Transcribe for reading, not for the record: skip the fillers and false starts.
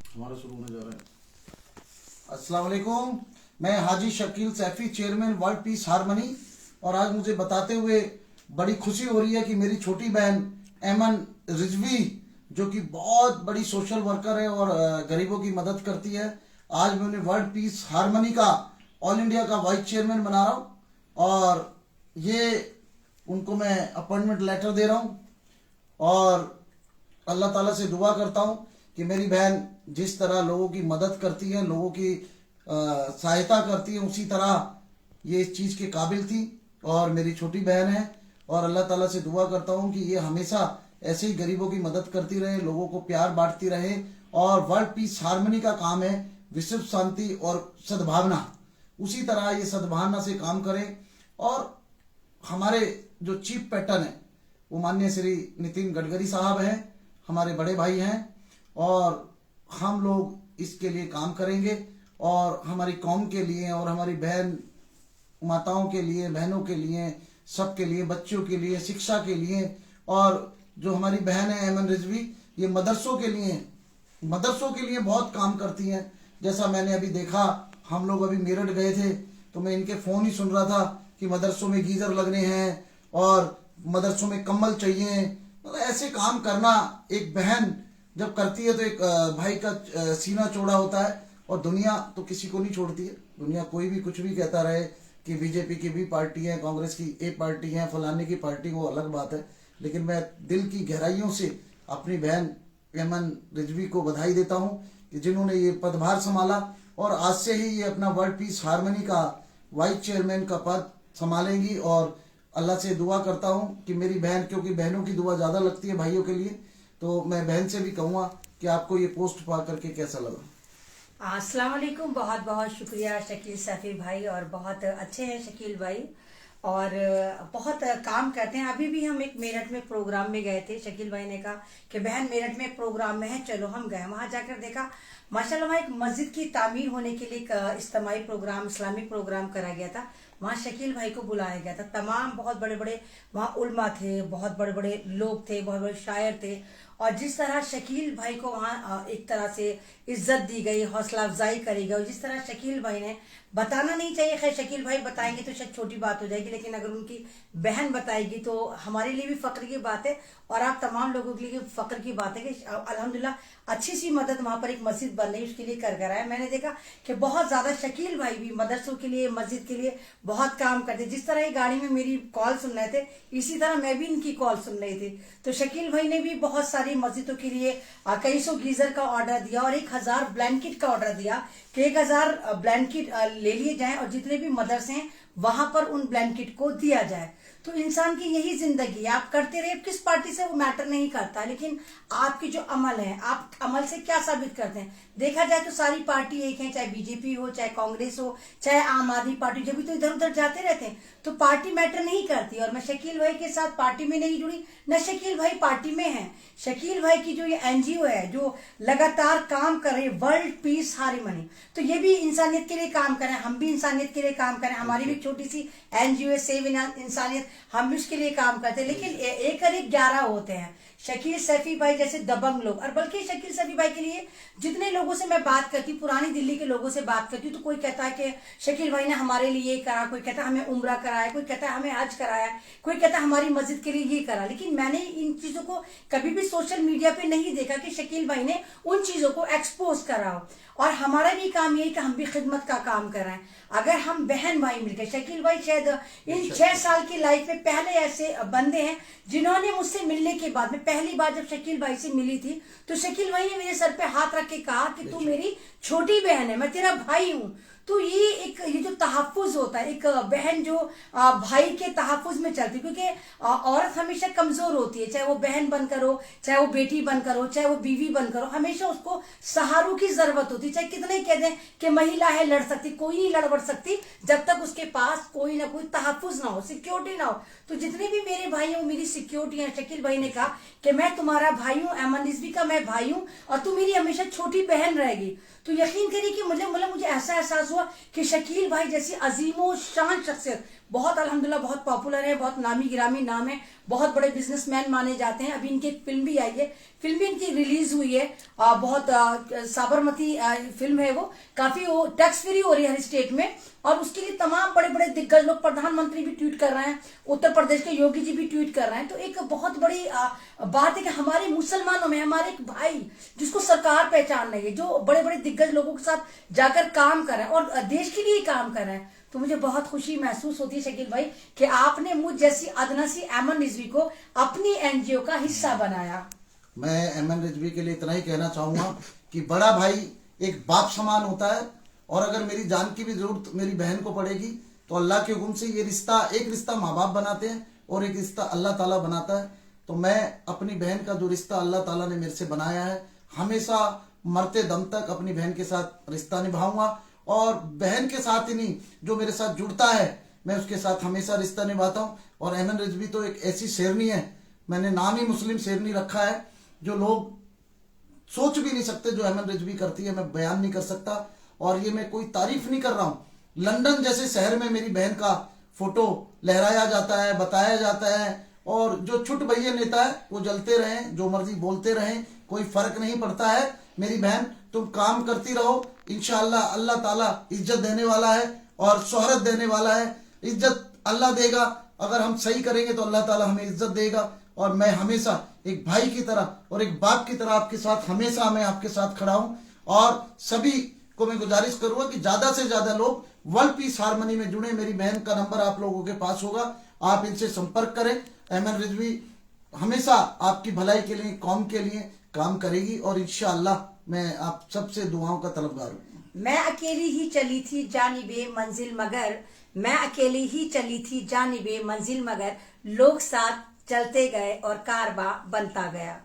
हमारा शुरू होने जा रहा है। अस्सलाम वालेकुम, मैं Haji Shakeel Saifi, chairman world peace harmony. और आज मुझे बताते हुए बड़ी खुशी हो रही है कि मेरी छोटी बहन एमन रिजवी, जो कि बहुत बड़ी सोशल वर्कर है और गरीबों की मदद करती है, आज मैं उन्हें वर्ल्ड पीस हारमनी का ऑल इंडिया का वाइस चेयरमैन बना रहा हूँ। और ये उनको मैं अपॉइंटमेंट लेटर दे रहा हूँ और अल्लाह ताला से दुआ करता हूँ कि मेरी बहन जिस तरह लोगों की मदद करती है, लोगों की सहायता करती है, उसी तरह ये इस चीज़ के काबिल थी और मेरी छोटी बहन है। और अल्लाह ताला से दुआ करता हूँ कि ये हमेशा ऐसे ही गरीबों की मदद करती रहे, लोगों को प्यार बांटती रहे। और वर्ल्ड पीस हारमनी का काम है विश्व शांति और सद्भावना, उसी तरह ये सद्भावना से काम करें। और हमारे जो चीफ पैटर्न है वो माननीय श्री नितिन गडकरी साहब हैं, हमारे बड़े भाई हैं, और हम लोग इसके लिए काम करेंगे और हमारी कौम के लिए और हमारी बहन माताओं के लिए, बहनों के लिए, सबके लिए, बच्चों के लिए, शिक्षा के लिए। और जो हमारी बहन है एमन रिजवी, ये मदरसों के लिए बहुत काम करती हैं। जैसा मैंने अभी देखा, हम लोग अभी मेरठ गए थे तो मैं इनके फ़ोन ही सुन रहा था कि मदरसों में गीज़र लगने हैं और मदरसों में कम्बल चाहिए। मतलब ऐसे काम करना एक बहन जब करती है तो एक भाई का सीना चौड़ा होता है। और दुनिया तो किसी को नहीं छोड़ती है, दुनिया कोई भी कुछ भी कहता रहे कि बीजेपी की भी पार्टी है, कांग्रेस की एक पार्टी है, फलाने की पार्टी, वो अलग बात है। लेकिन मैं दिल की गहराइयों से अपनी बहन एमन रिजवी को बधाई देता हूँ कि जिन्होंने ये पदभार संभाला और आज से ही ये अपना वर्ल्ड पीस हारमनी का वाइस चेयरमैन का पद संभालेंगी। और अल्लाह से दुआ करता हूँ कि मेरी बहन, क्योंकि बहनों की दुआ ज़्यादा लगती है भाइयों के लिए, तो मैं बहन से भी कहूँगा कि आपको ये पोस्ट पा करके कैसा लगा। अस्सलाम वालेकुम, बहुत बहुत शुक्रिया शकील सैफी भाई। और बहुत अच्छे हैं शकील भाई और बहुत काम करते हैं। अभी भी हम एक मेरठ में प्रोग्राम में गए थे, शकील भाई ने कहा कि बहन मेरठ में प्रोग्राम में है, चलो हम गए। वहां जाकर देखा माशाल्लाह वहाँ एक मस्जिद की तामीर होने के लिए एक इज्तिमाई प्रोग्राम, इस्लामिक प्रोग्राम करा गया था। वहाँ शकील भाई को बुलाया गया था। तमाम बहुत बड़े बड़े वहाँ उल्मा थे, बहुत बड़े बड़े लोग थे, बहुत बड़े शायर थे। और जिस तरह शकील भाई को वहाँ एक तरह से इज्जत दी गई, हौसला अफजाई करी गई, जिस तरह शकील भाई ने बताना नहीं चाहिए, खैर शकील भाई बताएंगे तो शायद छोटी बात हो जाएगी, लेकिन अगर उनकी बहन बताएगी तो हमारे लिए भी फक्र की बात है और आप तमाम लोगों के लिए फक्र की बात है कि अल्हम्दुलिल्लाह अच्छी सी मदद वहाँ पर एक मस्जिद बन रही, उसके लिए कर कर आए। मैंने देखा कि बहुत ज़्यादा शकील भाई भी मदरसों के लिए, मस्जिद के लिए बहुत काम करते। जिस तरह ये गाड़ी में मेरी कॉल सुन रहे थे, इसी तरह मैं भी इनकी कॉल सुन रही थी। तो शकील भाई ने भी बहुत सारी मस्जिदों के लिए कई सौ गीजर का ऑर्डर दिया और 1000 ब्लैंकेट का ऑर्डर दिया कि 1000 ब्लैंकेट ले लिए जाएं और जितने भी मदरसे हैं वहां पर उन ब्लैंकेट को दिया जाए। तो इंसान की यही जिंदगी है, आप करते रहे, किस पार्टी से वो मैटर नहीं करता, लेकिन आपकी जो अमल है, आप अमल से क्या साबित करते हैं। देखा जाए तो सारी पार्टी एक है, चाहे बीजेपी हो, चाहे कांग्रेस हो, चाहे आम आदमी पार्टी, जब भी तो इधर उधर जाते रहते हैं तो पार्टी मैटर नहीं करती। और मैं शकील भाई के साथ पार्टी में नहीं जुड़ी, न शकील भाई पार्टी में है। शकील भाई की जो ये एनजीओ है जो लगातार काम कर रहे, वर्ल्ड पीस हारमनी, तो ये भी इंसानियत के लिए काम करें, हम भी इंसानियत के लिए काम करें। हमारी भी छोटी सी एनजीओ है सेव इंसानियत, हम भी उसके लिए काम करते हैं। लेकिन एक और एक 11 होते हैं शकील सैफी भाई जैसे दबंग लोग। और बल्कि शकील सैफी भाई के लिए जितने लोगों से मैं बात करती हूँ, पुरानी दिल्ली के लोगों से बात करती हूँ, तो कोई कहता है कि शकील भाई ने हमारे लिए ये करा, कोई कहता है हमें उम्रा कराया, कोई कहता है हमें हज कराया, कोई कहता है हमारी मस्जिद के लिए ये करा। लेकिन मैंने इन चीजों को कभी भी सोशल मीडिया पे नहीं देखा कि शकील भाई ने उन चीजों को एक्सपोज करा हो। और हमारा भी काम ये है कि हम भी खिदमत का काम कर रहे हैं। अगर हम बहन भाई मिलकर, शकील भाई शायद इन 6 साल की लाइफ में पहले ऐसे बंदे हैं जिन्होंने मुझसे मिलने के बाद में, पहली बार जब शकील भाई से मिली थी तो शकील भाई ने मेरे सर पे हाथ रख के कहा कि तू मेरी छोटी बहन है, मैं तेरा भाई हूँ। तो ये जो तहफ़्फ़ुज़ होता है, एक बहन जो भाई के तहफ़्फ़ुज़ में चलती है, क्योंकि औरत हमेशा कमजोर होती है, चाहे वो बहन बनकर हो, चाहे वो बेटी बनकर हो, चाहे वो बीवी बनकर हो, हमेशा उसको सहारों की जरूरत होती है। चाहे कितने कह दें कि महिला है, लड़ सकती, कोई नहीं लड़ बढ़ सकती जब तक उसके पास कोई ना कोई तहफ़्फ़ुज़ ना हो, सिक्योरिटी ना हो। तो जितने भी मेरे भाई हैं वो मेरी सिक्योरिटी है। शकील भाई ने कहा कि मैं तुम्हारा भाई हूँ, एमन रिजवी का मैं भाई हूँ और तू मेरी हमेशा छोटी बहन रहेगी। तो यकीन करिए कि मुझे ऐसा एहसास हुआ कि शकील भाई जैसी अजीमो शान शख्सियत बहुत अल्हम्दुलिल्लाह बहुत पॉपुलर है, बहुत नामी गिरामी नाम है, बहुत बड़े बिजनेसमैन माने जाते हैं। अभी इनकी एक फिल्म भी आई है, फिल्म भी इनकी रिलीज हुई है। बहुत साबरमती फिल्म है, वो काफी वो टैक्स फ्री हो रही है हर स्टेट में, और उसके लिए तमाम बड़े बड़े दिग्गज लोग, प्रधानमंत्री भी ट्वीट कर रहे हैं, उत्तर प्रदेश के योगी जी भी ट्वीट कर रहे हैं। तो एक बहुत बड़ी बात है कि हमारे मुसलमानों में हमारे एक भाई जिसको सरकार पहचान रही है, जो बड़े बड़े दिग्गज लोगों के साथ जाकर काम कर रहे हैं और देश के लिए काम कर रहे हैं, तो मुझे बहुत खुशी महसूस होती है शकील भाई कि आपने मुझ जैसी अदनासी ऐमन रिजवी को अपनी एनजीओ का हिस्सा बनाया। मैं ऐमन रिजवी के लिए इतना ही कहना चाहूंगा कि बड़ा भाई एक बाप समान होता है, और अगर मेरी जान की भी जरूरत मेरी बहन को पड़ेगी तो अल्लाह के हुक्म से ये रिश्ता, एक रिश्ता माँ बाप बनाते हैं और एक रिश्ता अल्लाह ताला बनाता है। तो मैं अपनी बहन का जो रिश्ता अल्लाह ताला ने मेरे से बनाया है, हमेशा मरते दम तक अपनी बहन के साथ रिश्ता निभाऊंगा, और बहन के साथ ही नहीं, जो मेरे साथ जुड़ता है मैं उसके साथ हमेशा रिश्ता निभाता हूँ। और ऐमन रिजवी तो एक ऐसी शेरनी है, मैंने नाम ही मुस्लिम शेरनी रखा है, जो लोग सोच भी नहीं सकते जो ऐमन रिजवी करती है, मैं बयान नहीं कर सकता। और ये मैं कोई तारीफ नहीं कर रहा हूँ, लंदन जैसे शहर में मेरी बहन का फोटो लहराया जाता है, बताया जाता है, और जो छुट भैया नेता है वो जलते रहें, जो मर्जी बोलते रहें, कोई फर्क नहीं पड़ता है। मेरी बहन तुम काम करती रहो, इंशाअल्लाह अल्लाह ताला इज्जत देने वाला है और शोहरत देने वाला है। इज्जत अल्लाह देगा, अगर हम सही करेंगे तो अल्लाह ताला हमें इज्जत देगा। और मैं हमेशा एक भाई की तरह और एक बाप की तरह आपके साथ, हमेशा मैं आपके साथ खड़ा हूं। और सभी को मैं गुजारिश करूंगा कि ज्यादा से ज्यादा लोग वर्ल्ड पीस हारमनी में जुड़े। मेरी बहन का नंबर आप लोगों के पास होगा, आप इनसे संपर्क करें। ऐमन रिजवी हमेशा आपकी भलाई के लिए, कौम के लिए काम करेगी, और इंशाअल्लाह मैं आप सबसे दुआओं का तलबगार हूँ। मैं अकेली ही चली थी जानिबे मंजिल मगर, मैं अकेली ही चली थी जानिबे मंजिल मगर, लोग साथ चलते गए और कारवां बनता गया।